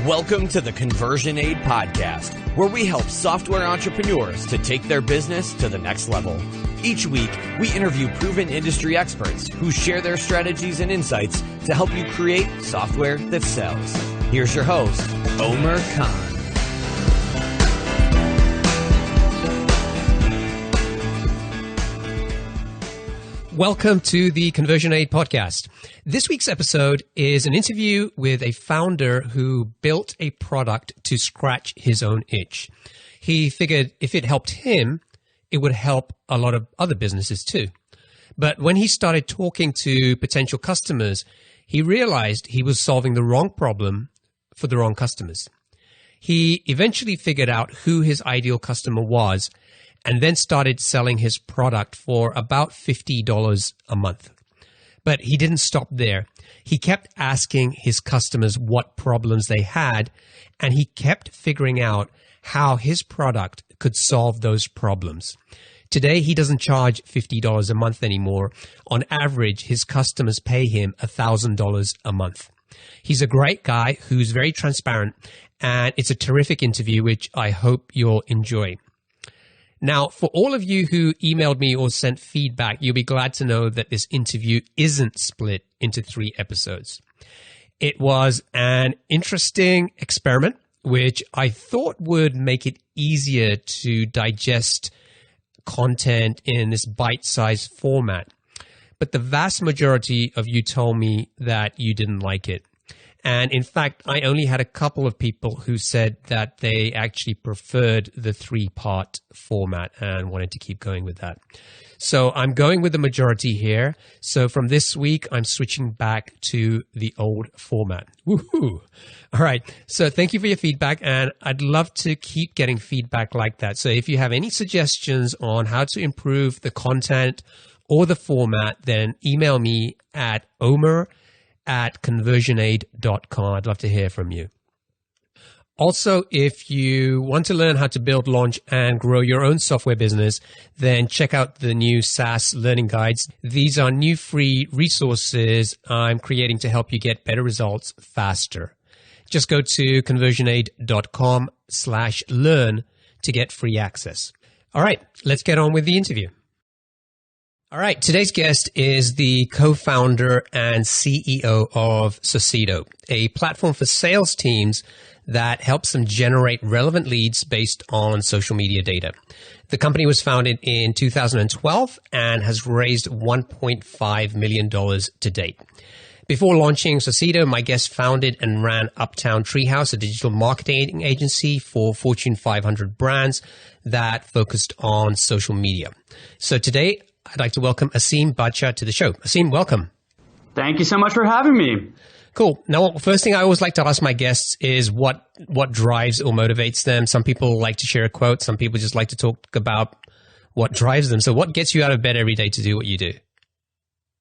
Welcome to the Conversion Aid Podcast, where we help software entrepreneurs to take their business to the next level. Each week, we interview proven industry experts who share their strategies and insights to help you create software that sells. Here's your host, Omer Khan. Welcome to the Conversion Aid Podcast. This week's episode is an interview with a founder who built a product to scratch his own itch. He figured if it helped him, it would help a lot of other businesses too. But when he started talking to potential customers, he realized he was solving the wrong problem for the wrong customers. He eventually figured out who his ideal customer was and then started selling his product for about $50 a month. But he didn't stop there. He kept asking his customers what problems they had, and he kept figuring out how his product could solve those problems. Today, he doesn't charge $50 a month anymore. On average, his customers pay him $1,000 a month. He's a great guy who's very transparent, and it's a terrific interview, which I hope you'll enjoy. Now, for all of you who emailed me or sent feedback, you'll be glad to know that this interview isn't split into 3 episodes. It was an interesting experiment, which I thought would make it easier to digest content in this bite-sized format. But the vast majority of you told me that you didn't like it. And in fact, I only had a couple of people who said that they actually preferred the 3-part format and wanted to keep going with that. So I'm going with the majority here. So from this week, I'm switching back to the old format. Woohoo! All right. So thank you for your feedback. And I'd love to keep getting feedback like that. So if you have any suggestions on how to improve the content or the format, then email me at omer@conversionaid.com. I'd love to hear from you. Also, if you want to learn how to build, launch, and grow your own software business, then check out the new SaaS learning guides. These are new free resources I'm creating to help you get better results faster. Just go to conversionaid.com/learn to get free access. All right, let's get on with the interview. All right, today's guest is the co-founder and CEO of Socedo, a platform for sales teams that helps them generate relevant leads based on social media data. The company was founded in 2012 and has raised $1.5 million to date. Before launching Socedo, my guest founded and ran Uptown Treehouse, a digital marketing agency for Fortune 500 brands that focused on social media. So today, I'd like to welcome Aseem Badshah to the show. Aseem, welcome. Thank you so much for having me. Cool. Now, first thing I always like to ask my guests is what drives or motivates them. Some people like to share a quote. Some people just like to talk about what drives them. So what gets you out of bed every day to do what you do?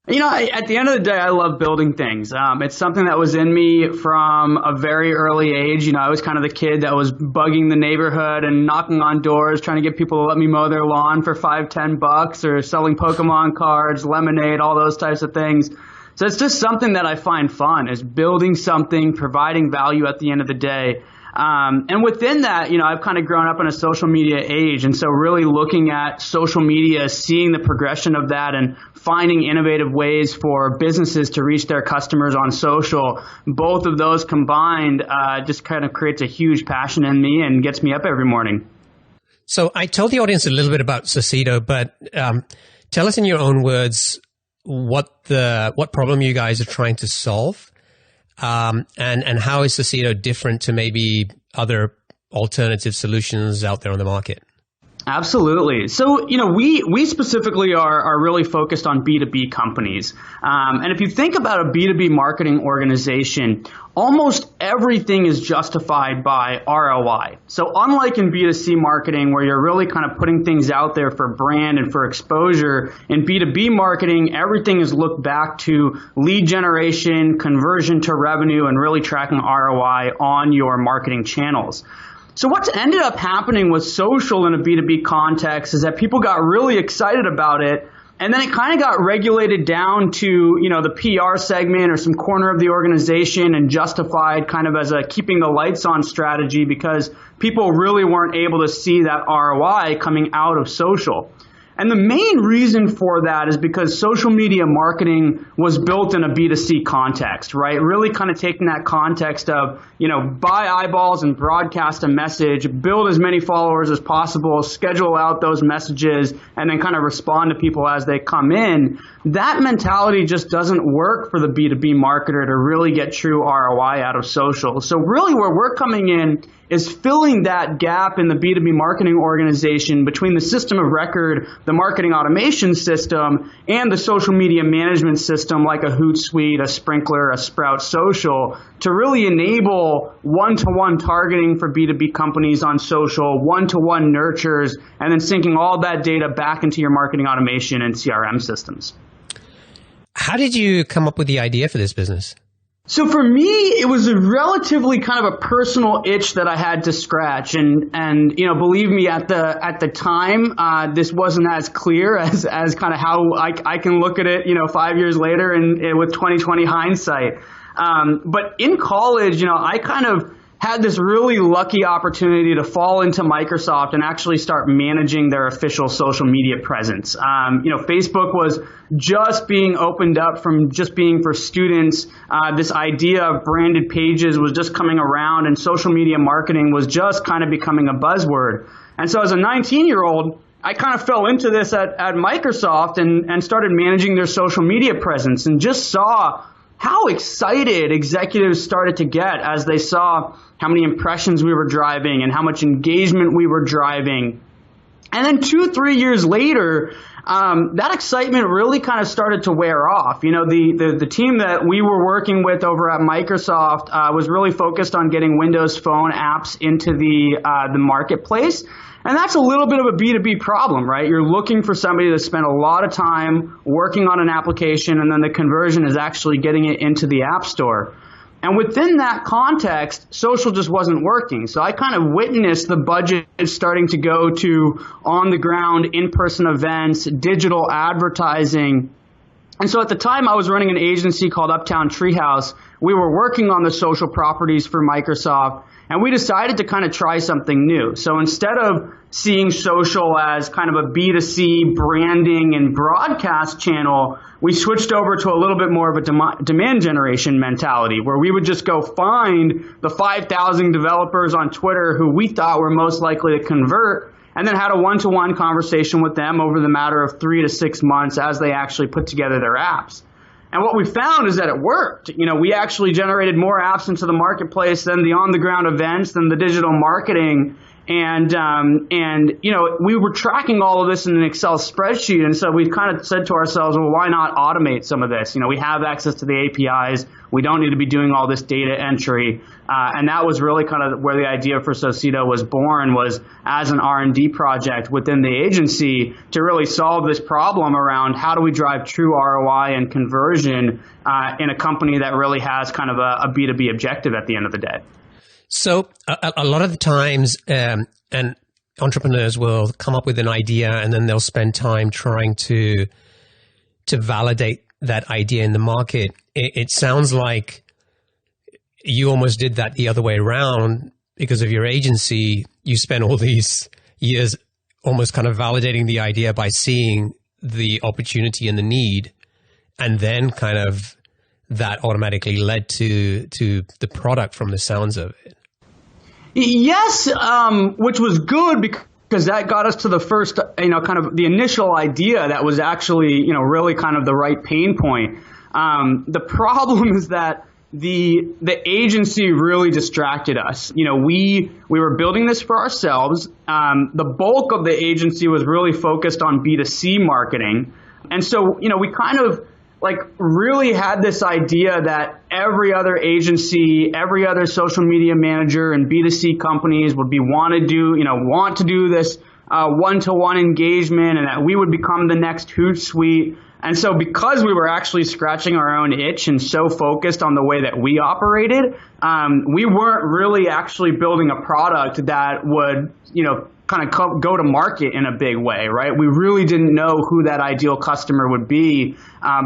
You know, at the end of the day, I love building things. It's something that was in me from a very early age. You know, I was kind of the kid that was bugging the neighborhood and knocking on doors, trying to get people to let me mow their lawn for $5-10 or selling Pokemon cards, lemonade, all those types of things. So it's just something that I find fun, is building something, providing value at the end of the day. And within that, you know, I've kind of grown up in a social media age. And so really looking at social media, seeing the progression of that and finding innovative ways for businesses to reach their customers on social, both of those combined just kind of creates a huge passion in me and gets me up every morning. So I told the audience a little bit about Socedo, but tell us in your own words what problem you guys are trying to solve. And how is Socedo different to maybe other alternative solutions out there on the market? Absolutely. So, you know, we specifically are really focused on B2B companies. And if you think about a B2B marketing organization, almost everything is justified by ROI. So unlike in B2C marketing, where you're really kind of putting things out there for brand and for exposure, in B2B marketing, everything is looked back to lead generation, conversion to revenue, and really tracking ROI on your marketing channels. So what's ended up happening with social in a B2B context is that people got really excited about it, And then it kind of got regulated down to, the PR segment or some corner of the organization and justified kind of as a keeping the lights on strategy because people really weren't able to see that ROI coming out of social. And the main reason for that is because social media marketing was built in a B2C context, right? Really kind of taking that context of, buy eyeballs and broadcast a message, build as many followers as possible, schedule out those messages, and then kind of respond to people as they come in. That mentality just doesn't work for the B2B marketer to really get true ROI out of social. So really where we're coming in is filling that gap in the B2B marketing organization between the system of record, the marketing automation system, and the social media management system like a Hootsuite, a Sprinkler, a Sprout Social to really enable one-to-one targeting for B2B companies on social, one-to-one nurtures, and then syncing all that data back into your marketing automation and CRM systems. How did you come up with the idea for this business? So for me, it was a relatively kind of a personal itch that I had to scratch, and believe me, at the time, this wasn't as clear as kind of how I can look at it, 5 years later and with 20/20 hindsight. But in college, I kind of had this really lucky opportunity to fall into Microsoft and actually start managing their official social media presence. Facebook was just being opened up from just being for students. This idea of branded pages was just coming around, and social media marketing was just kind of becoming a buzzword. And so as a 19-year-old, I kind of fell into this at Microsoft and started managing their social media presence and just saw how excited executives started to get as they saw how many impressions we were driving and how much engagement we were driving. And then 2-3 years later, that excitement really kind of started to wear off. The team that we were working with over at Microsoft was really focused on getting Windows Phone apps into the marketplace. And that's a little bit of a B2B problem, right? You're looking for somebody to spend a lot of time working on an application, and then the conversion is actually getting it into the App Store. And within that context, social just wasn't working. So I kind of witnessed the budget starting to go to on-the-ground, in-person events, digital advertising. And so at the time, I was running an agency called Uptown Treehouse. We were working on the social properties for Microsoft, and we decided to kind of try something new. So instead of seeing social as kind of a B2C branding and broadcast channel, we switched over to a little bit more of a demand generation mentality where we would just go find the 5,000 developers on Twitter who we thought were most likely to convert, and then had a one-to-one conversation with them over the matter of 3 to 6 months as they actually put together their apps. And what we found is that it worked. We actually generated more apps into the marketplace than the on-the-ground events, than the digital marketing. And we were tracking all of this in an Excel spreadsheet. And so we kind of said to ourselves, well, why not automate some of this? We have access to the APIs. We don't need to be doing all this data entry. And that was really kind of where the idea for Socedo was born, was as an R&D project within the agency to really solve this problem around how do we drive true ROI and conversion in a company that really has kind of a B2B objective at the end of the day. So a lot of the times, and entrepreneurs will come up with an idea and then they'll spend time trying to validate that idea in the market. It sounds like you almost did that the other way around because of your agency. You spent all these years almost kind of validating the idea by seeing the opportunity and the need, and then kind of that automatically led to the product from the sounds of it. Yes, which was good because that got us to the first, kind of the initial idea that was actually, really kind of the right pain point. The problem is that the agency really distracted us. We were building this for ourselves. The bulk of the agency was really focused on B2C marketing. And so, we kind of really had this idea that every other agency, every other social media manager and B2C companies would want to do this one-to-one engagement, and that we would become the next Hootsuite. And so because we were actually scratching our own itch and so focused on the way that we operated, we weren't really actually building a product that would, kind of go to market in a big way, right? We really didn't know who that ideal customer would be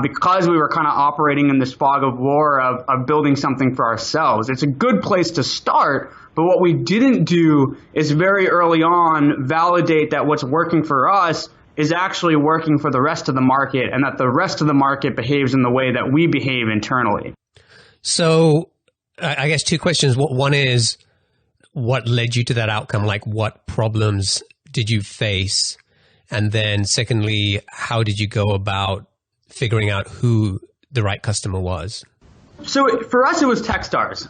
because we were kind of operating in this fog of war of building something for ourselves. It's a good place to start, but what we didn't do is very early on validate that what's working for us is actually working for the rest of the market, and that the rest of the market behaves in the way that we behave internally. So I guess two questions. One is, what led you to that outcome? Like, what problems did you face? And then secondly, how did you go about figuring out who the right customer was? So for us, it was Techstars.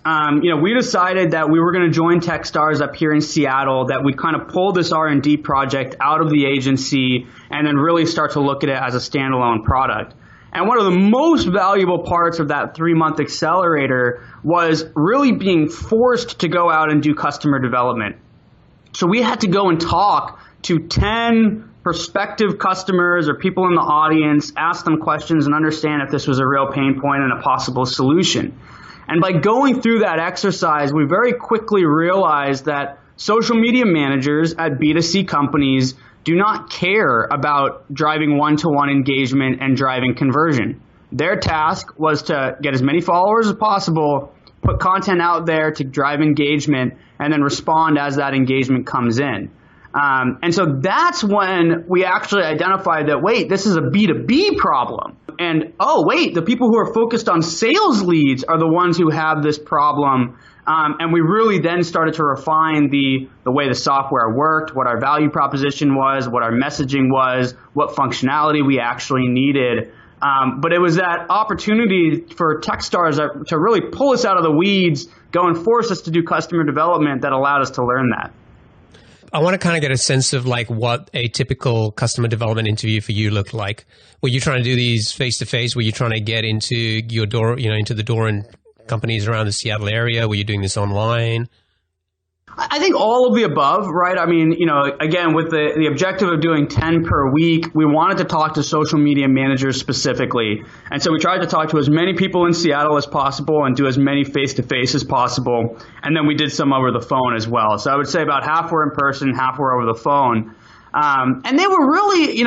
We decided that we were going to join Techstars up here in Seattle, that we'd kind of pull this R&D project out of the agency and then really start to look at it as a standalone product. And one of the most valuable parts of that 3-month accelerator was really being forced to go out and do customer development. So we had to go and talk to 10 prospective customers or people in the audience, ask them questions and understand if this was a real pain point and a possible solution. And by going through that exercise, we very quickly realized that social media managers at B2C companies do not care about driving one-to-one engagement and driving conversion. Their task was to get as many followers as possible, put content out there to drive engagement, and then respond as that engagement comes in. And so that's when we actually identified that, wait, this is a B2B problem. And, oh, wait, the people who are focused on sales leads are the ones who have this problem. And we really then started to refine the way the software worked, what our value proposition was, what our messaging was, what functionality we actually needed. But it was that opportunity for Techstars to really pull us out of the weeds, go and force us to do customer development that allowed us to learn that. I want to kind of get a sense of like what a typical customer development interview for you looked like. Were you trying to do these face-to-face? Were you trying to get into your door, into the door in companies around the Seattle area? Were you doing this online? I think all of the above, right? I mean, again, with the objective of doing 10 per week, we wanted to talk to social media managers specifically. And so we tried to talk to as many people in Seattle as possible and do as many face-to-face as possible. And then we did some over the phone as well. So I would say about half were in person, half were over the phone. And they were really,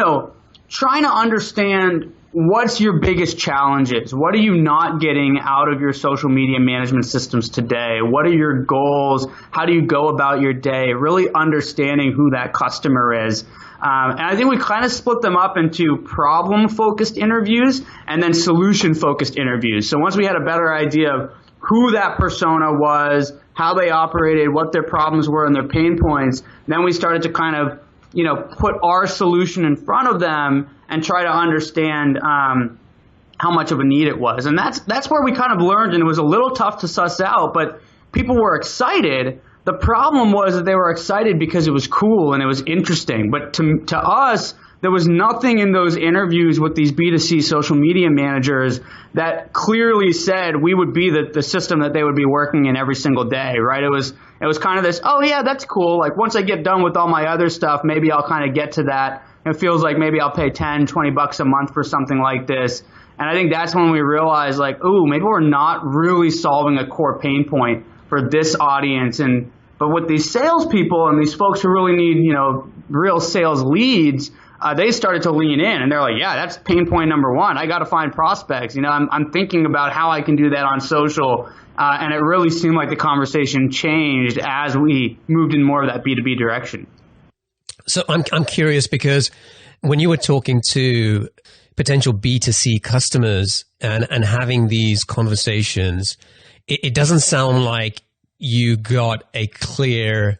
trying to understand what's your biggest challenges? What are you not getting out of your social media management systems today? What are your goals? How do you go about your day? Really understanding who that customer is. And I think we kind of split them up into problem-focused interviews and then solution-focused interviews. So once we had a better idea of who that persona was, how they operated, what their problems were and their pain points, then we started to kind of put our solution in front of them and try to understand how much of a need it was. And that's where we kind of learned, and it was a little tough to suss out, but people were excited. The problem was that they were excited because it was cool and it was interesting. But to us, there was nothing in those interviews with these B2C social media managers that clearly said we would be the system that they would be working in every single day, right? It was kind of this, oh yeah, that's cool. Like once I get done with all my other stuff, maybe I'll kind of get to that. It feels like maybe I'll pay $10, $20 a month for something like this. And I think that's when we realized like, ooh, maybe we're not really solving a core pain point for this audience. But with these salespeople and these folks who really need, real sales leads, they started to lean in and they're like, yeah, that's pain point number one. I got to find prospects. I'm thinking about how I can do that on social. And it really seemed like the conversation changed as we moved in more of that B2B direction. So I'm curious because when you were talking to potential B2C customers and having these conversations, it doesn't sound like you got a clear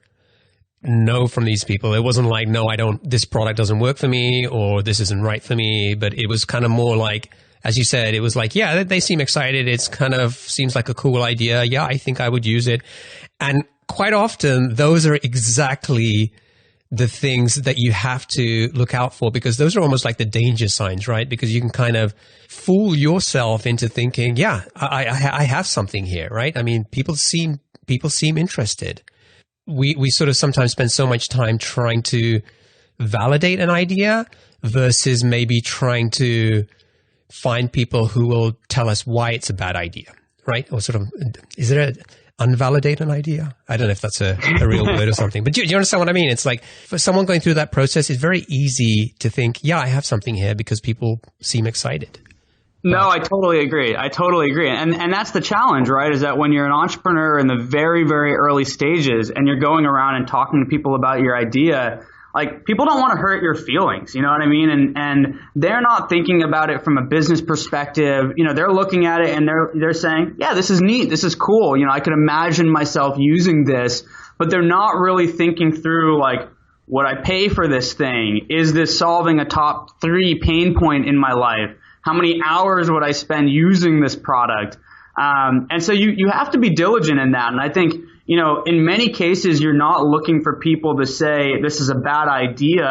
no from these people. It wasn't like, no, this product doesn't work for me or this isn't right for me. But it was kind of more like, as you said, it was like, yeah, they seem excited. It's kind of seems like a cool idea. Yeah, I think I would use it. And quite often those are exactly the things that you have to look out for, because those are almost like the danger signs, right? Because you can kind of fool yourself into thinking, yeah, I have something here, right? I mean, people seem interested. We sort of sometimes spend so much time trying to validate an idea versus maybe trying to find people who will tell us why it's a bad idea, right? Or sort of, is there unvalidate an idea. I don't know if that's a real word or something, but do you understand what I mean? It's like for someone going through that process, it's very easy to think, yeah, I have something here because people seem excited. No, I totally agree. And that's the challenge, right? Is that when you're an entrepreneur in the very, very early stages and you're going around and talking to people about your idea, like people don't want to hurt your feelings, you know what I mean? And they're not thinking about it from a business perspective. You know, they're looking at it and they're saying, yeah, this is neat. This is cool. You know, I could imagine myself using this, but they're not really thinking through like, would I pay for this thing? Is this solving a top 3 pain point in my life? How many hours would I spend using this product? And so you have to be diligent in that. And I think, you know, in many cases, you're not looking for people to say this is a bad idea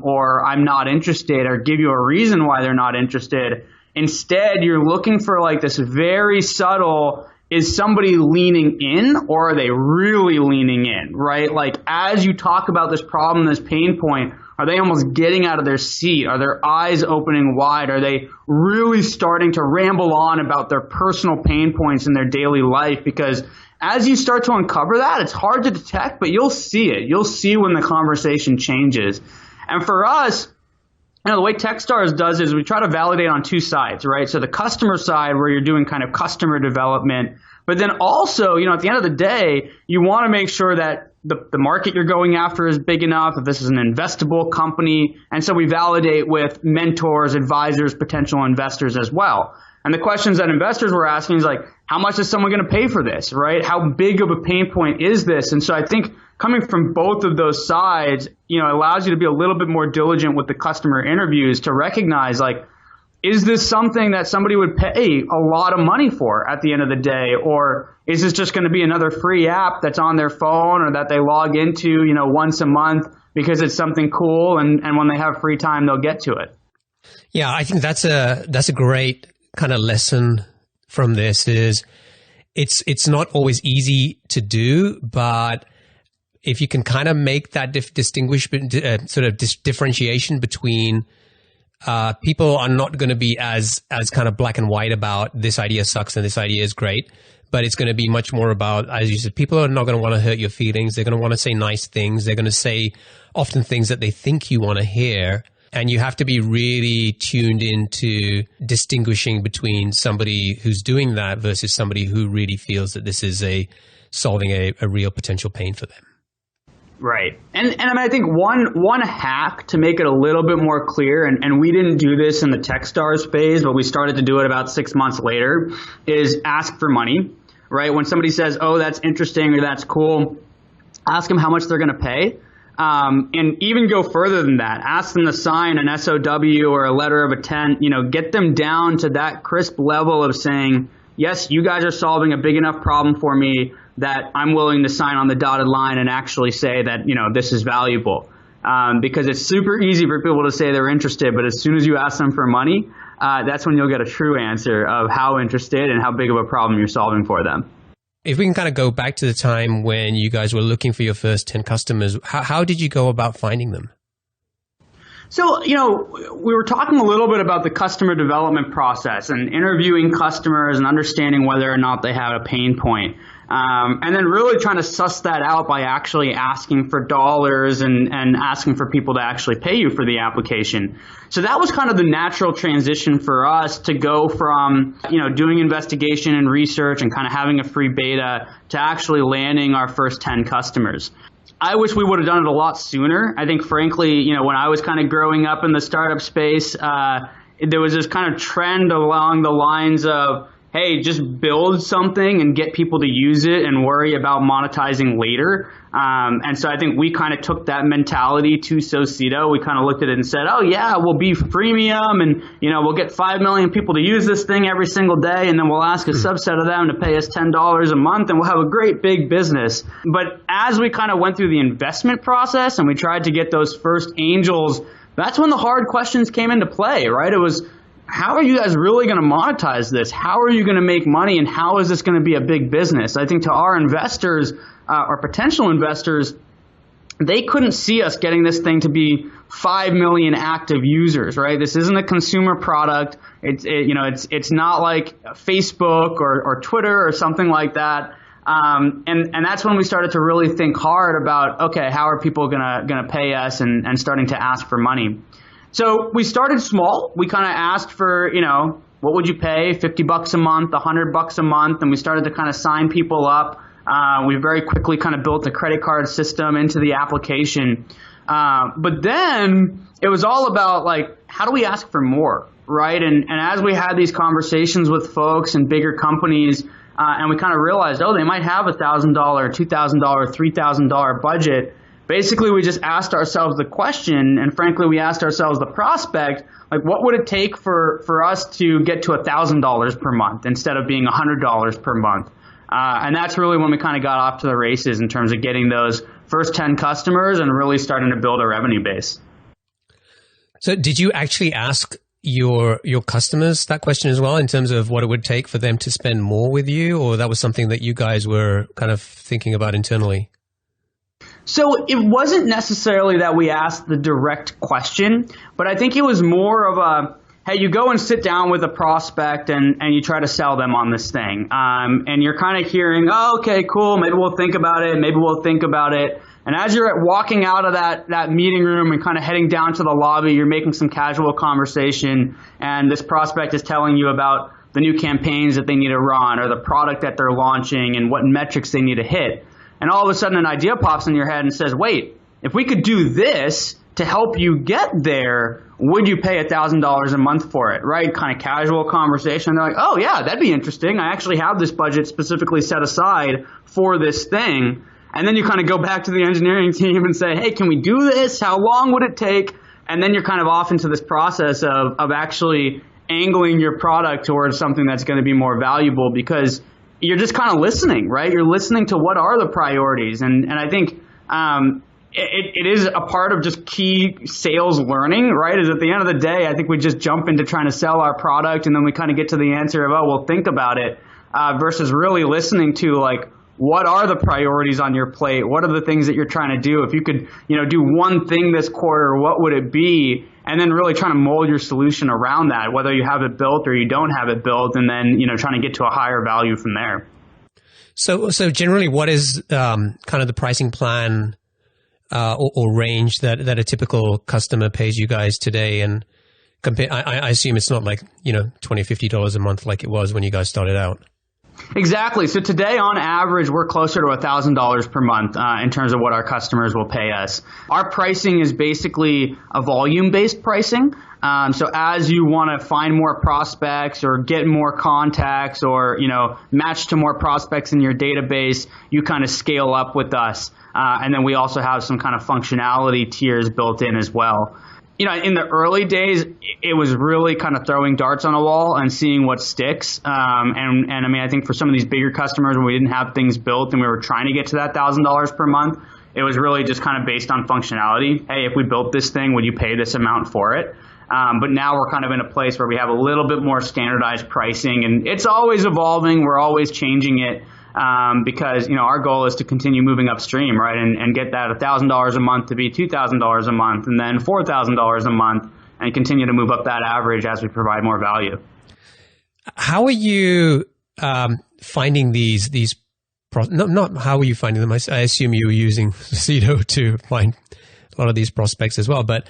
or I'm not interested or give you a reason why they're not interested. Instead, you're looking for like this very subtle, is somebody leaning in or are they really leaning in, right? Like as you talk about this problem, this pain point, are they almost getting out of their seat? Are their eyes opening wide? Are they really starting to ramble on about their personal pain points in their daily life? Because as you start to uncover that, it's hard to detect, but you'll see it. You'll see when the conversation changes. And for us, you know, the way Techstars does is we try to validate on 2 sides, right? So the customer side where you're doing kind of customer development, but then also, you know, at the end of the day, you want to make sure that the market you're going after is big enough, if this is an investable company. And so we validate with mentors, advisors, potential investors as well. And the questions that investors were asking is like, how much is someone going to pay for this, right? How big of a pain point is this? And so I think coming from both of those sides, you know, allows you to be a little bit more diligent with the customer interviews to recognize like, is this something that somebody would pay a lot of money for at the end of the day? Or is this just going to be another free app that's on their phone or that they log into, you know, once a month because it's something cool and when they have free time, they'll get to it? Yeah, I think that's a great kind of lesson from this is it's not always easy to do, but if you can kind of make that differentiation between people are not going to be as kind of black and white about this idea sucks and this idea is great, but it's going to be much more about, as you said, people are not going to want to hurt your feelings. They're going to want to say nice things. They're going to say often things that they think you want to hear. And you have to be really tuned into distinguishing between somebody who's doing that versus somebody who really feels that this is solving a real potential pain for them. Right. And I mean, I think one hack to make it a little bit more clear, and we didn't do this in the Techstars phase, but we started to do it about 6 months later, is ask for money, right? When somebody says, oh, that's interesting or that's cool, ask them how much they're going to pay. And even go further than that. Ask them to sign an SOW or a letter of intent, you know, get them down to that crisp level of saying, yes, you guys are solving a big enough problem for me that I'm willing to sign on the dotted line and actually say that, you know, this is valuable. Because it's super easy for people to say they're interested, but as soon as you ask them for money, that's when you'll get a true answer of how interested and how big of a problem you're solving for them. If we can kind of go back to the time when you guys were looking for your first 10 customers, how did you go about finding them? So, you know, we were talking a little bit about the customer development process and interviewing customers and understanding whether or not they had a pain point. And then really trying to suss that out by actually asking for dollars and asking for people to actually pay you for the application. So that was kind of the natural transition for us to go from, you know, doing investigation and research and kind of having a free beta to actually landing our first 10 customers. I wish we would have done it a lot sooner. I think, frankly, you know, when I was kind of growing up in the startup space, there was this kind of trend along the lines of, hey, just build something and get people to use it and worry about monetizing later. And so I think we kind of took that mentality to Socedo. We kind of looked at it and said, oh, yeah, we'll be freemium and, you know, we'll get 5 million people to use this thing every single day. And then we'll ask a subset of them to pay us $10 a month and we'll have a great big business. But as we kind of went through the investment process and we tried to get those first angels, that's when the hard questions came into play, right? It was, how are you guys really going to monetize this? How are you going to make money? And how is this going to be a big business? I think to our investors, our potential investors, they couldn't see us getting this thing to be 5 million active users, right? This isn't a consumer product. It's not like Facebook or Twitter or something like that. And that's when we started to really think hard about, okay, how are people gonna pay us, and starting to ask for money. So we started small. We kind of asked for, what would you pay? $50 a month, $100 a month. And we started to kind of sign people up. We very quickly kind of built a credit card system into the application. But then it was all about, like, how do we ask for more, right? And as we had these conversations with folks and bigger companies, and we kind of realized, they might have $1,000, $2,000, $3,000 budget. Basically, we just asked ourselves the question, and frankly, we asked ourselves the prospect, like, what would it take for us to get to $1,000 per month instead of being $100 per month? And that's really when we kind of got off to the races in terms of getting those first 10 customers and really starting to build a revenue base. So did you actually ask your customers that question as well, in terms of what it would take for them to spend more with you, or that was something that you guys were kind of thinking about internally? So it wasn't necessarily that we asked the direct question, but I think it was more of a, hey, you go and sit down with a prospect and you try to sell them on this thing. And you're kind of hearing, okay, cool, maybe we'll think about it, maybe we'll think about it. And as you're walking out of that meeting room and kind of heading down to the lobby, you're making some casual conversation, and this prospect is telling you about the new campaigns that they need to run, or the product that they're launching, and what metrics they need to hit. And all of a sudden an idea pops in your head and says, wait, if we could do this to help you get there, would you pay $1,000 a month for it, right? Kind of casual conversation. They're like, oh yeah, that'd be interesting. I actually have this budget specifically set aside for this thing. And then you kind of go back to the engineering team and say, hey, can we do this? How long would it take? And then you're kind of off into this process of actually angling your product towards something that's going to be more valuable, because you're just kind of listening, right? You're listening to what are the priorities. And I think it is a part of just key sales learning, right? Is at the end of the day, I think we just jump into trying to sell our product, and then we kind of get to the answer of, we'll think about it, versus really listening to, like, what are the priorities on your plate? What are the things that you're trying to do? If you could, do one thing this quarter, what would it be? And then really trying to mold your solution around that, whether you have it built or you don't have it built, and then, trying to get to a higher value from there. So generally, what is kind of the pricing plan or range that a typical customer pays you guys today? And I assume it's not like, $20, $50 a month like it was when you guys started out. Exactly. So today, on average, we're closer to $1,000 per month in terms of what our customers will pay us. Our pricing is basically a volume-based pricing. So as you want to find more prospects or get more contacts or, match to more prospects in your database, you kind of scale up with us. And then we also have some kind of functionality tiers built in as well. In the early days, it was really kind of throwing darts on a wall and seeing what sticks. And I mean, I think for some of these bigger customers, when we didn't have things built and we were trying to get to that $1,000 per month, it was really just kind of based on functionality. Hey, if we built this thing, would you pay this amount for it? But now we're kind of in a place where we have a little bit more standardized pricing, and it's always evolving. We're always changing it. Because, our goal is to continue moving upstream, right? And get that $1,000 a month to be $2,000 a month, and then $4,000 a month, and continue to move up that average as we provide more value. How are you finding these not how are you finding them? I assume you were using Socedo to find a lot of these prospects as well, but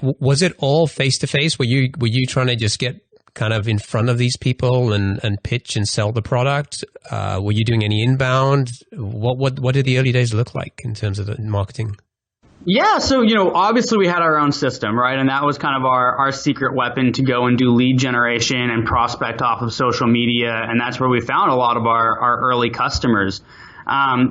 was it all face to face? Were you trying to just get kind of in front of these people and pitch and sell the product? Were you doing any inbound? What did the early days look like in terms of the marketing? Yeah, so, obviously we had our own system, right? And that was kind of our secret weapon to go and do lead generation and prospect off of social media. And that's where we found a lot of our early customers.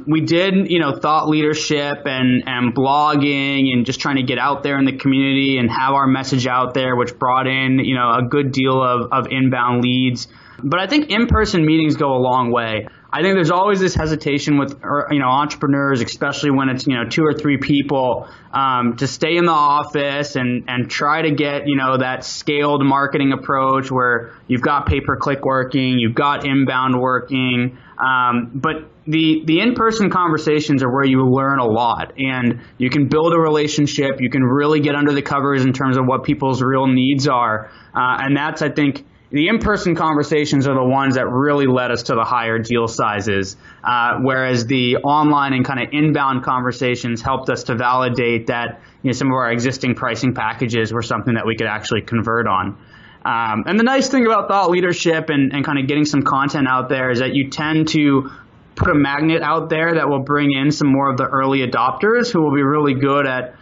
We did, thought leadership and blogging and just trying to get out there in the community and have our message out there, which brought in, a good deal of inbound leads. But I think in-person meetings go a long way. I think there's always this hesitation with, entrepreneurs, especially when it's, 2 or 3 people, to stay in the office and try to get, that scaled marketing approach where you've got pay-per-click working, you've got inbound working. But the in-person conversations are where you learn a lot, and you can build a relationship. You can really get under the covers in terms of what people's real needs are. And that's, I think, the in-person conversations are the ones that really led us to the higher deal sizes, whereas the online and kind of inbound conversations helped us to validate that some of our existing pricing packages were something that we could actually convert on. And the nice thing about thought leadership and kind of getting some content out there is that you tend to put a magnet out there that will bring in some more of the early adopters who will be really good at,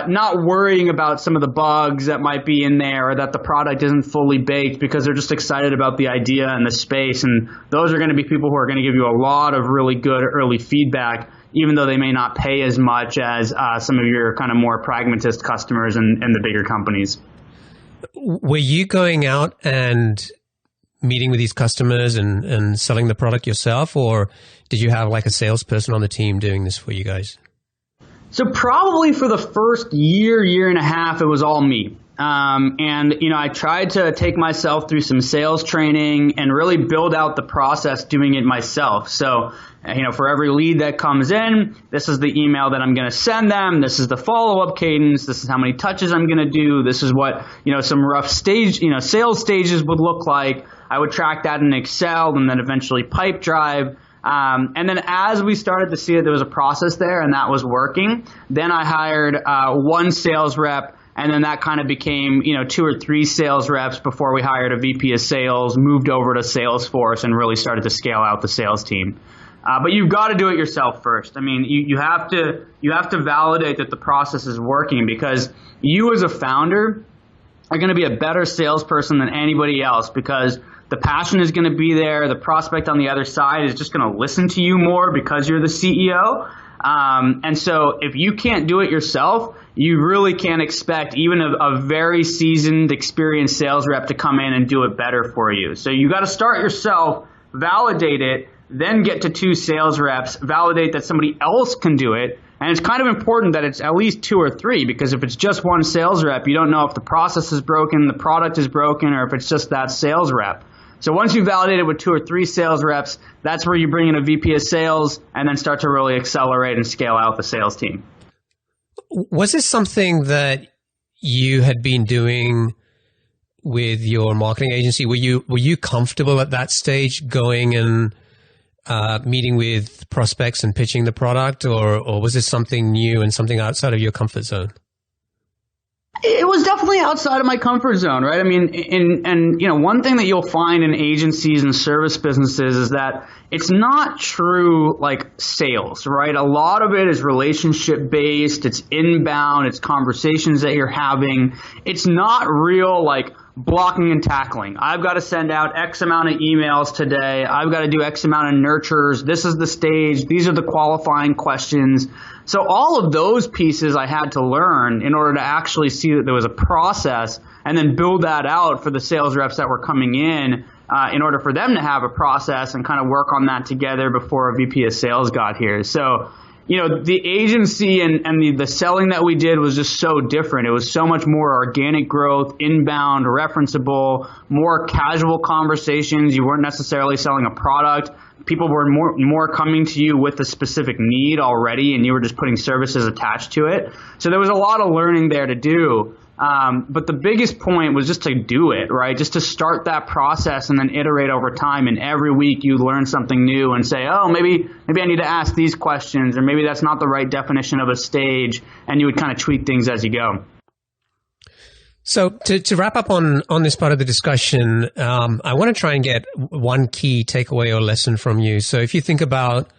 not worrying about some of the bugs that might be in there or that the product isn't fully baked because they're just excited about the idea and the space. And those are going to be people who are going to give you a lot of really good early feedback, even though they may not pay as much as some of your kind of more pragmatist customers and the bigger companies. Were you going out and meeting with these customers and selling the product yourself, or did you have like a salesperson on the team doing this for you guys? So probably for the first year and a half, it was all me. I tried to take myself through some sales training and really build out the process doing it myself. So, for every lead that comes in, this is the email that I'm going to send them. This is the follow-up cadence. This is how many touches I'm going to do. This is what, some rough sales stages would look like. I would track that in Excel and then eventually pipe drive. And then as we started to see that there was a process there and that was working, then I hired one sales rep, and then that kind of became 2 or 3 sales reps before we hired a VP of sales, moved over to Salesforce, and really started to scale out the sales team. But you've got to do it yourself first. I mean, you have to validate that the process is working, because you as a founder are going to be a better salesperson than anybody else, because the passion is going to be there. The prospect on the other side is just going to listen to you more because you're the CEO. And so if you can't do it yourself, you really can't expect even a very seasoned, experienced sales rep to come in and do it better for you. So you got to start yourself, validate it, then get to 2 sales reps, validate that somebody else can do it. And it's kind of important that it's at least 2 or 3, because if it's just one sales rep, you don't know if the process is broken, the product is broken, or if it's just that sales rep. So once you validate it with 2 or 3 sales reps, that's where you bring in a VP of sales and then start to really accelerate and scale out the sales team. Was this something that you had been doing with your marketing agency? Were you comfortable at that stage going and meeting with prospects and pitching the product, or was this something new and something outside of your comfort zone? It was definitely outside of my comfort zone, right? I mean, one thing that you'll find in agencies and service businesses is that it's not true like sales, right? A lot of it is relationship based. It's inbound. It's conversations that you're having. It's not real like blocking and tackling. I've got to send out X amount of emails today. I've got to do X amount of nurtures. This is the stage. These are the qualifying questions. So all of those pieces I had to learn in order to actually see that there was a process, and then build that out for the sales reps that were coming in order for them to have a process and kind of work on that together before a VP of sales got here. So, the agency and the selling that we did was just so different. It was so much more organic growth, inbound, referenceable, more casual conversations. You weren't necessarily selling a product. People were more coming to you with a specific need already, and you were just putting services attached to it. So there was a lot of learning there to do. But the biggest point was just to do it, right? Just to start that process and then iterate over time. And every week you learn something new and say, oh, maybe I need to ask these questions, or maybe that's not the right definition of a stage. And you would kind of tweak things as you go. So to wrap up on this part of the discussion, I want to try and get one key takeaway or lesson from you. So if you think about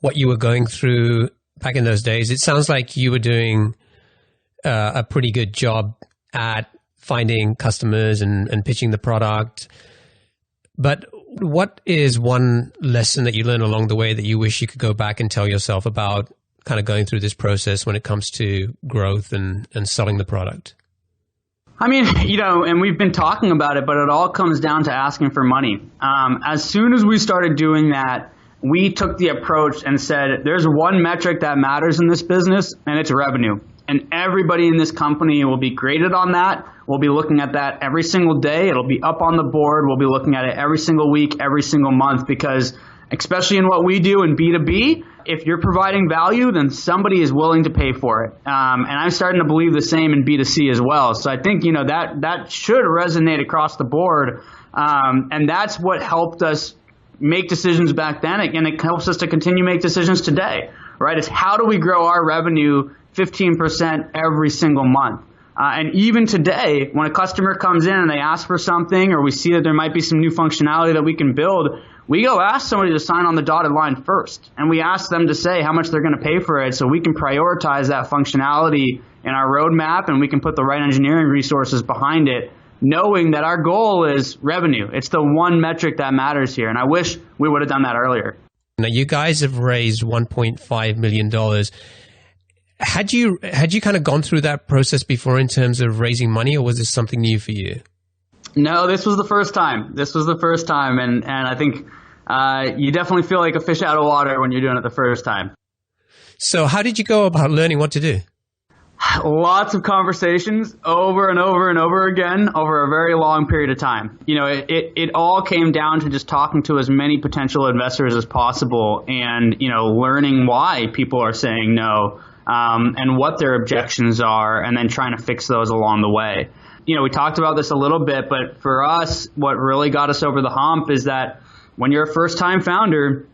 what you were going through back in those days, it sounds like you were doing a pretty good job at finding customers and pitching the product. But what is one lesson that you learned along the way that you wish you could go back and tell yourself about kind of going through this process when it comes to growth and selling the product? I mean, and we've been talking about it, but it all comes down to asking for money. As soon as we started doing that, we took the approach and said, there's one metric that matters in this business, and it's revenue. And everybody in this company will be graded on that. We'll be looking at that every single day. It'll be up on the board. We'll be looking at it every single week, every single month, because especially in what we do in B2B, if you're providing value, then somebody is willing to pay for it. And I'm starting to believe the same in B2C as well. So I think, that should resonate across the board. And that's what helped us make decisions back then. And it helps us to continue to make decisions today, right? It's how do we grow our revenue 15% every single month? And even today, when a customer comes in and they ask for something, or we see that there might be some new functionality that we can build, we go ask somebody to sign on the dotted line first. And we ask them to say how much they're going to pay for it so we can prioritize that functionality in our roadmap and we can put the right engineering resources behind it, knowing that our goal is revenue. It's the one metric that matters here. And I wish we would have done that earlier. Now, you guys have raised $1.5 million. Had you kind of gone through that process before in terms of raising money, or was this something new for you? No, this was the first time. And I think you definitely feel like a fish out of water when you're doing it the first time. So how did you go about learning what to do? Lots of conversations over and over and over again over a very long period of time. It all came down to just talking to as many potential investors as possible and, learning why people are saying no, and what their objections are, and then trying to fix those along the way. We talked about this a little bit, but for us, what really got us over the hump is that when you're a first-time founder,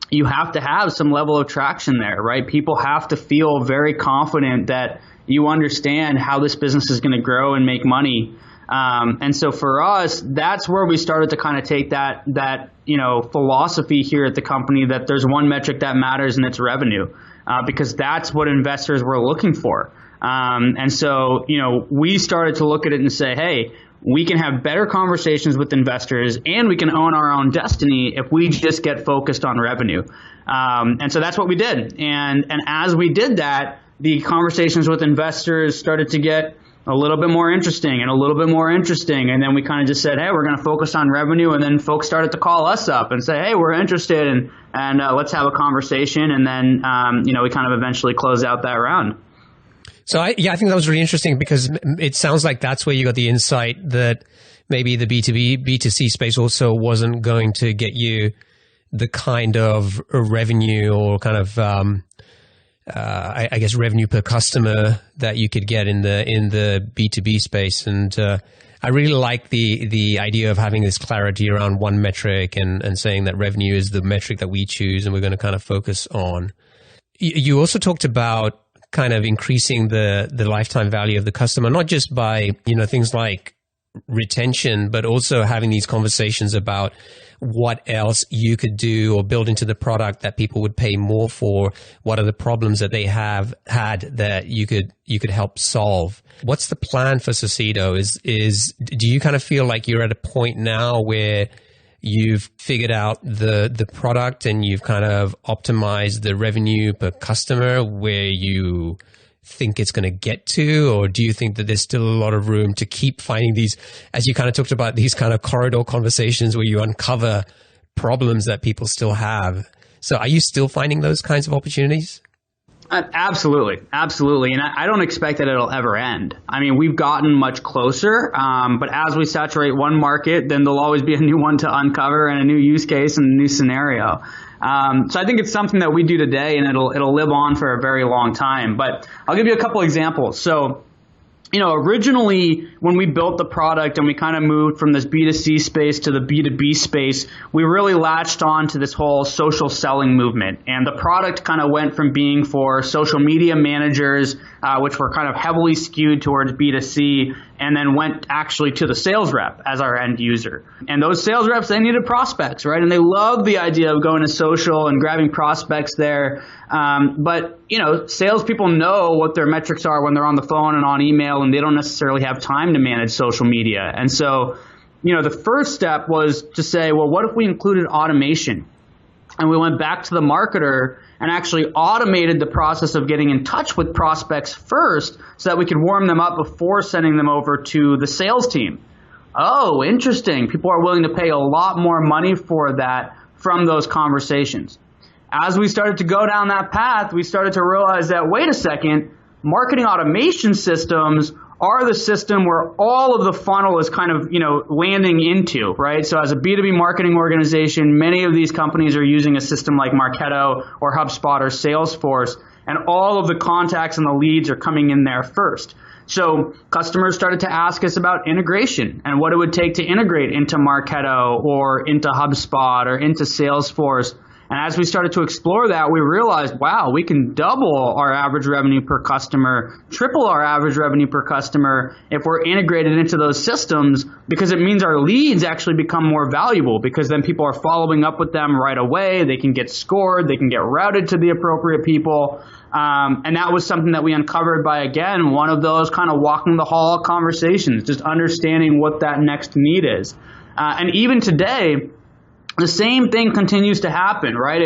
you have to have some level of traction there, right? People have to feel very confident that you understand how this business is going to grow and make money. And so for us, that's where we started to kind of take that philosophy here at the company that there's one metric that matters, and it's revenue, because that's what investors were looking for. And so, we started to look at it and say, hey, we can have better conversations with investors and we can own our own destiny if we just get focused on revenue. And so that's what we did. And as we did that, the conversations with investors started to get a little bit more interesting and a little bit more interesting. And then we kind of just said, hey, we're going to focus on revenue. And then folks started to call us up and say, hey, we're interested and let's have a conversation. And then, we kind of eventually closed out that round. So I think that was really interesting because it sounds like that's where you got the insight that maybe the B2C space also wasn't going to get you the kind of revenue or kind of, I guess, revenue per customer that you could get in the B2B space. And I really like the idea of having this clarity around one metric and saying that revenue is the metric that we choose and we're going to kind of focus on. You also talked about kind of increasing the lifetime value of the customer, not just by, things like retention, but also having these conversations about what else you could do or build into the product that people would pay more for. What are the problems that they have had that you could help solve? What's the plan for Socedo? Do you kind of feel like you're at a point now where you've figured out the product and you've kind of optimized the revenue per customer where you think it's going to get to? Or do you think that there's still a lot of room to keep finding these, as you kind of talked about, these kind of corridor conversations where you uncover problems that people still have? So are you still finding those kinds of opportunities? Absolutely. And I don't expect that it'll ever end. I mean, we've gotten much closer, but as we saturate one market, then there'll always be a new one to uncover and a new use case and a new scenario. So I think it's something that we do today, and it'll live on for a very long time. But I'll give you a couple examples. So, originally when we built the product and we kind of moved from this B2C space to the B2B space, we really latched on to this whole social selling movement. And the product kind of went from being for social media managers, which were kind of heavily skewed towards B2C, and then went actually to the sales rep as our end user. And those sales reps, they needed prospects, right? And they loved the idea of going to social and grabbing prospects there. But, salespeople know what their metrics are when they're on the phone and on email, and they don't necessarily have time to manage social media. And so, the first step was to say, well, what if we included automation? And we went back to the marketer and actually automated the process of getting in touch with prospects first so that we could warm them up before sending them over to the sales team. Oh, interesting. People are willing to pay a lot more money for that from those conversations. As we started to go down that path, we started to realize that, wait a second, marketing automation systems are the system where all of the funnel is kind of, landing into, right? So as a B2B marketing organization, many of these companies are using a system like Marketo or HubSpot or Salesforce, and all of the contacts and the leads are coming in there first. So customers started to ask us about integration and what it would take to integrate into Marketo or into HubSpot or into Salesforce. And as we started to explore that, we realized, wow, we can double our average revenue per customer, triple our average revenue per customer if we're integrated into those systems, because it means our leads actually become more valuable, because then people are following up with them right away. They can get scored. They can get routed to the appropriate people. And that was something that we uncovered by, again, one of those kind of walking the hall conversations, just understanding what that next need is. And even today, the same thing continues to happen, right?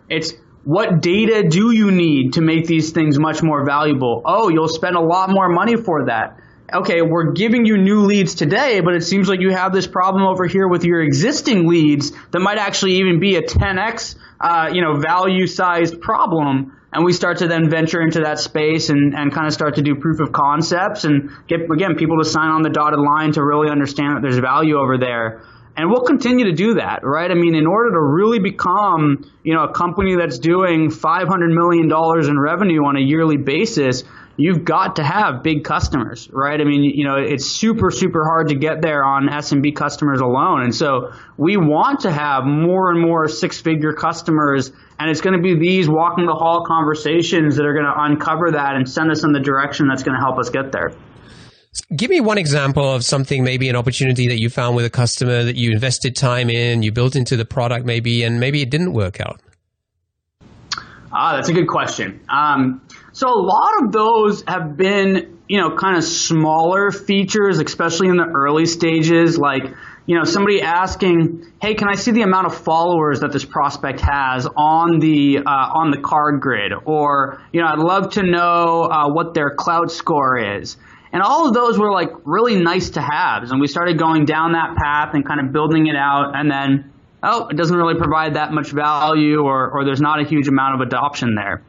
It's what data do you need to make these things much more valuable? Oh, you'll spend a lot more money for that. Okay, we're giving you new leads today, but it seems like you have this problem over here with your existing leads that might actually even be a 10x, value-sized problem. And we start to then venture into that space and kind of start to do proof of concepts and get, again, people to sign on the dotted line to really understand that there's value over there. And we'll continue to do that, right? I mean, in order to really become, a company that's doing $500 million in revenue on a yearly basis, you've got to have big customers, right? I mean, it's super, super hard to get there on SMB customers alone. And so we want to have more and more six-figure customers, and it's going to be these walking the hall conversations that are going to uncover that and send us in the direction that's going to help us get there. Give me one example of something, maybe an opportunity that you found with a customer that you invested time in, you built into the product maybe, and maybe it didn't work out. That's a good question. So a lot of those have been, kind of smaller features, especially in the early stages, like, somebody asking, hey, can I see the amount of followers that this prospect has on the card grid? Or, I'd love to know what their clout score is. And all of those were like really nice to haves. And we started going down that path and kind of building it out. And then, it doesn't really provide that much value, or there's not a huge amount of adoption there.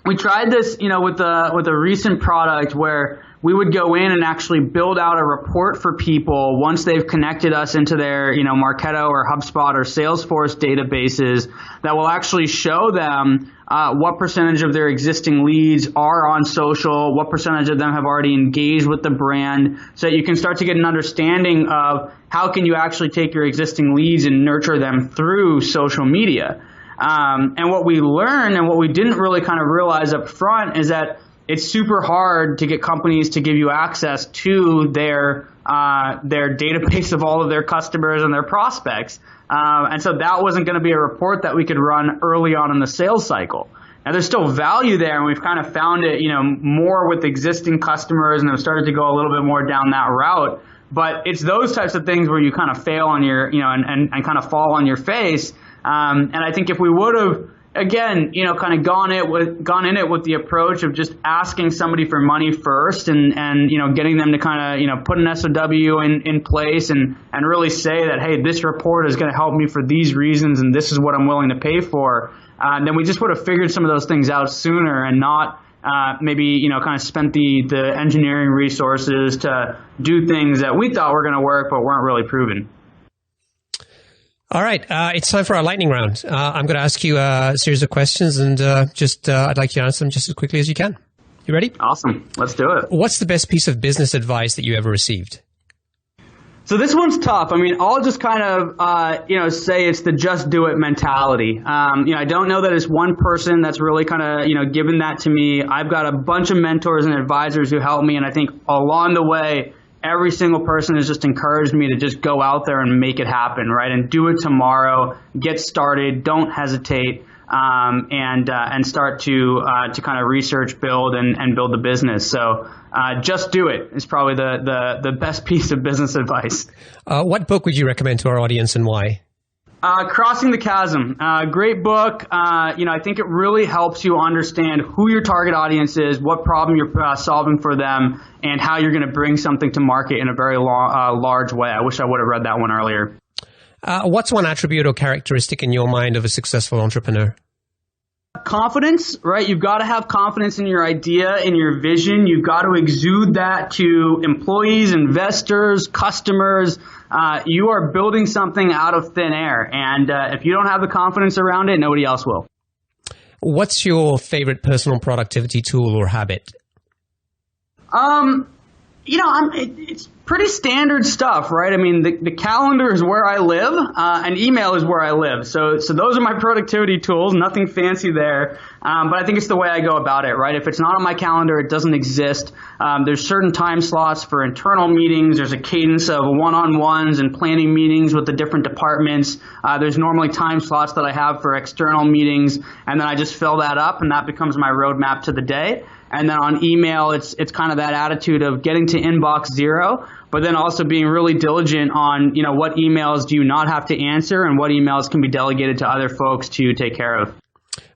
We tried this, with a recent product where we would go in and actually build out a report for people once they've connected us into their, Marketo or HubSpot or Salesforce databases, that will actually show them what percentage of their existing leads are on social, what percentage of them have already engaged with the brand, so that you can start to get an understanding of how can you actually take your existing leads and nurture them through social media. And what we learned and what we didn't really kind of realize up front is that it's super hard to get companies to give you access to their database of all of their customers and their prospects. And so that wasn't going to be a report that we could run early on in the sales cycle. Now, there's still value there, and we've kind of found it, more with existing customers, and have started to go a little bit more down that route. But it's those types of things where you kind of fail on your, and kind of fall on your face. And I think if we would have, again, kind of gone in it with the approach of just asking somebody for money first, and getting them to kind of, put an SOW in place and really say that, hey, this report is going to help me for these reasons, and this is what I'm willing to pay for. Then we just would have figured some of those things out sooner, and not maybe, kind of spent the engineering resources to do things that we thought were going to work but weren't really proven. All right. It's time for our lightning round. I'm going to ask you a series of questions, and I'd like you to answer them just as quickly as you can. You ready? Awesome. Let's do it. What's the best piece of business advice that you ever received? So this one's tough. I mean, I'll just kind of, say it's the just do it mentality. I don't know that it's one person that's really kind of, given that to me. I've got a bunch of mentors and advisors who help me, and I think along the way, every single person has just encouraged me to just go out there and make it happen, right? And do it tomorrow. Get started. Don't hesitate, and start to kind of research, build, and build the business. So just do it is probably the best piece of business advice. What book would you recommend to our audience, and why? Crossing the Chasm. Great book. I think it really helps you understand who your target audience is, what problem you're solving for them, and how you're going to bring something to market in a very large way. I wish I would have read that one earlier. What's one attribute or characteristic in your mind of a successful entrepreneur? confidence, right? You've got to have confidence in your idea, in your vision. You've got to exude that to employees, investors, customers. You are building something out of thin air. And if you don't have the confidence around it, nobody else will. What's your favorite personal productivity tool or habit? It's pretty standard stuff, right? I mean, the calendar is where I live, and email is where I live. So those are my productivity tools. Nothing fancy there, but I think it's the way I go about it, right? If it's not on my calendar, it doesn't exist. There's certain time slots for internal meetings. There's a cadence of one-on-ones and planning meetings with the different departments. There's normally time slots that I have for external meetings, and then I just fill that up, and that becomes my roadmap to the day. And then on email, it's kind of that attitude of getting to inbox zero, but then also being really diligent on, what emails do you not have to answer and what emails can be delegated to other folks to take care of.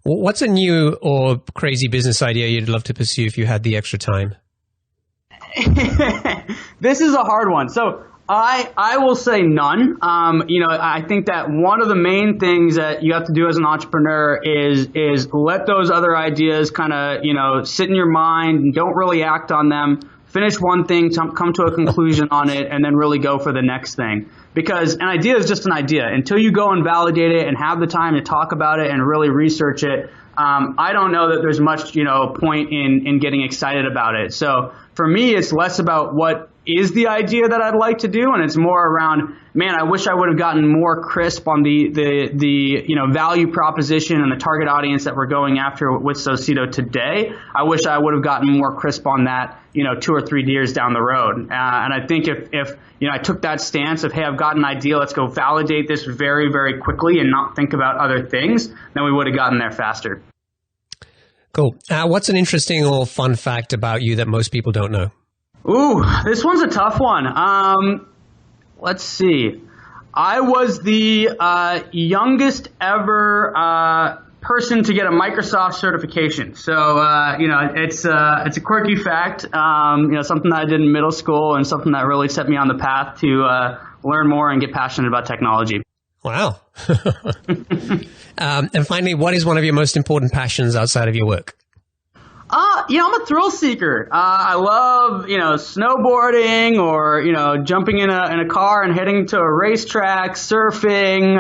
What's a new or crazy business idea you'd love to pursue if you had the extra time? This is a hard one. So I will say none. I think that one of the main things that you have to do as an entrepreneur is let those other ideas kind of, sit in your mind and don't really act on them. Finish one thing, come to a conclusion on it, and then really go for the next thing. Because an idea is just an idea. Until you go and validate it and have the time to talk about it and really research it, I don't know that there's much, point in getting excited about it. So for me, it's less about what is the idea that I'd like to do, and it's more around, man, I wish I would have gotten more crisp on the value proposition and the target audience that we're going after with Socedo today. I wish I would have gotten more crisp on that, 2 or 3 years down the road. And I think if I took that stance of, hey, I've got an idea, let's go validate this very, very quickly and not think about other things, then we would have gotten there faster. Cool. What's an interesting or fun fact about you that most people don't know? Ooh, this one's a tough one. Let's see. I was the youngest ever person to get a Microsoft certification. So, it's a quirky fact, something that I did in middle school and something that really set me on the path to learn more and get passionate about technology. Wow. And finally, what is one of your most important passions outside of your work? I'm a thrill seeker. I love, snowboarding or, jumping in a car and heading to a racetrack, surfing,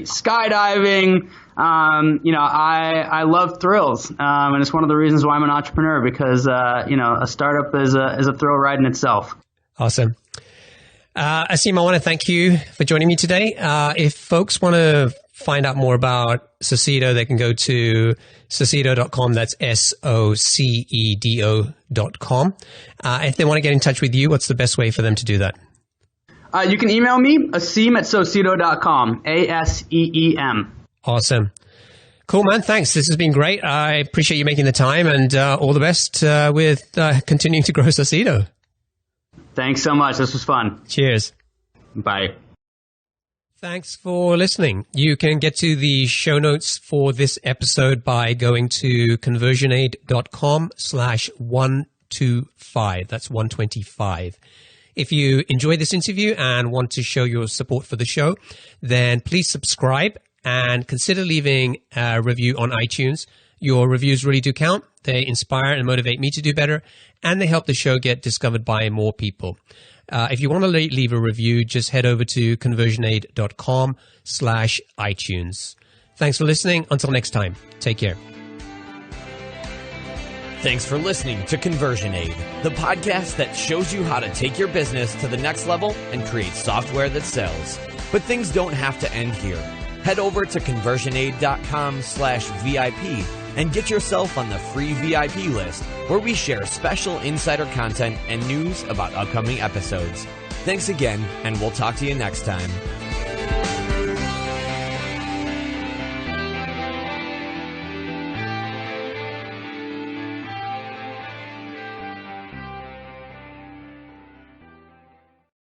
skydiving. I love thrills. And it's one of the reasons why I'm an entrepreneur because, a startup is a thrill ride in itself. Awesome. Aseem, I want to thank you for joining me today. If folks want to find out more about Socedo, they can go to Socedo.com. That's Socedo.com. If they want to get in touch with you, what's the best way for them to do that? You can email me, Aseem@Socedo.com, ASEEM. Awesome. Cool, man. Thanks. This has been great. I appreciate you making the time and all the best with continuing to grow Socedo. Thanks so much. This was fun. Cheers. Bye. Thanks for listening. You can get to the show notes for this episode by going to conversionaid.com/125. That's 125. If you enjoyed this interview and want to show your support for the show, then please subscribe and consider leaving a review on iTunes. Your reviews really do count. They inspire and motivate me to do better, and they help the show get discovered by more people. If you want to leave a review, just head over to conversionaid.com/iTunes. Thanks for listening. Until next time, take care. Thanks for listening to Conversion Aid, the podcast that shows you how to take your business to the next level and create software that sells. But things don't have to end here. Head over to conversionaid.com/VIP and get yourself on the free VIP list where we share special insider content and news about upcoming episodes. Thanks again, and we'll talk to you next time.